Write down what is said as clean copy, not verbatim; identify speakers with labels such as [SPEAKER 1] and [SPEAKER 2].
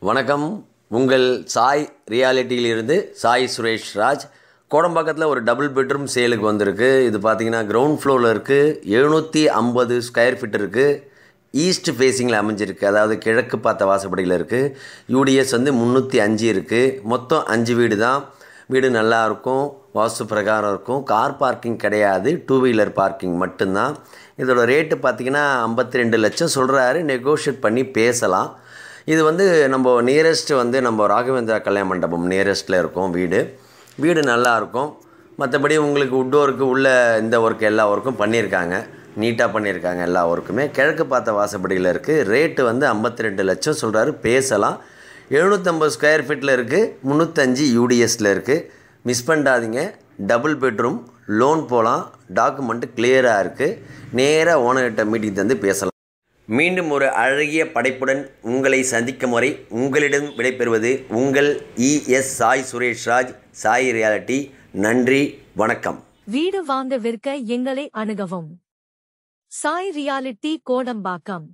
[SPEAKER 1] வணக்கம். உங்கள் சாய் ரியாலிட்டியிலிருந்து சாய் சுரேஷ் ராஜ். கோடம்பாக்கத்தில் ஒரு டபுள் பெட்ரூம் சேலுக்கு வந்திருக்கு. இது பார்த்திங்கன்னா கிரவுண்ட் ஃப்ளோரில் இருக்குது. 750 ஸ்கொயர் ஃபீட் இருக்குது. ஈஸ்ட் ஃபேஸிங்கில் அமைஞ்சிருக்கு, அதாவது கிழக்கு பார்த்த வாசப்படியில் இருக்குது. யூடிஎஸ் வந்து 305 இருக்குது. மொத்தம் 5 வீடு தான். வீடு நல்லாயிருக்கும், வாஸ்து பிரகாரம் இருக்கும். கார் பார்க்கிங் கிடையாது, 2 வீலர் பார்க்கிங் மட்டும்தான். இதோட ரேட்டு பார்த்திங்கன்னா 52 லட்சம் சொல்கிறாரு. நெகோஷியேட் பண்ணி பேசலாம். இது வந்து நம்ம நியரஸ்ட்டு வந்து நம்ம ராகவேந்திரா கல்யாண மண்டபம் நியரஸ்ட்டில் இருக்கும் வீடு நல்லாயிருக்கும். மற்றபடி உங்களுக்கு உட் ஒர்க்கு உள்ள இந்த ஒர்க் எல்லா ஒர்க்கும் பண்ணியிருக்காங்க, நீட்டாக பண்ணியிருக்காங்க. எல்லா ஒர்க்குமே கிழக்கு பார்த்த வாசப்படியில் இருக்குது. ரேட்டு வந்து 52 லட்சம் சொல்கிறாரு, பேசலாம். 750 ஸ்கொயர் ஃபீட்டில் இருக்குது, 305 யூடிஎஸில் இருக்குது. மிஸ் பண்ணாதீங்க. டபுள் பெட்ரூம், லோன் போகலாம், டாக்குமெண்ட்டு கிளியராக இருக்குது. நேராக ஓனர்கிட்ட மீட்டிங் தந்து பேசலாம். மீண்டும் ஒரு அழகிய படைப்புடன் உங்களை சந்திக்கும் வரை உங்களிடம் விடைபெறுவது உங்கள் சாய் சுரேஷ் ராஜ், சாய் ரியாலிட்டி. நன்றி, வணக்கம்.
[SPEAKER 2] வீடு வாங்க விற்க எங்களை அணுகவும். சாய் ரியாலிட்டி, கோடம்பாக்கம்.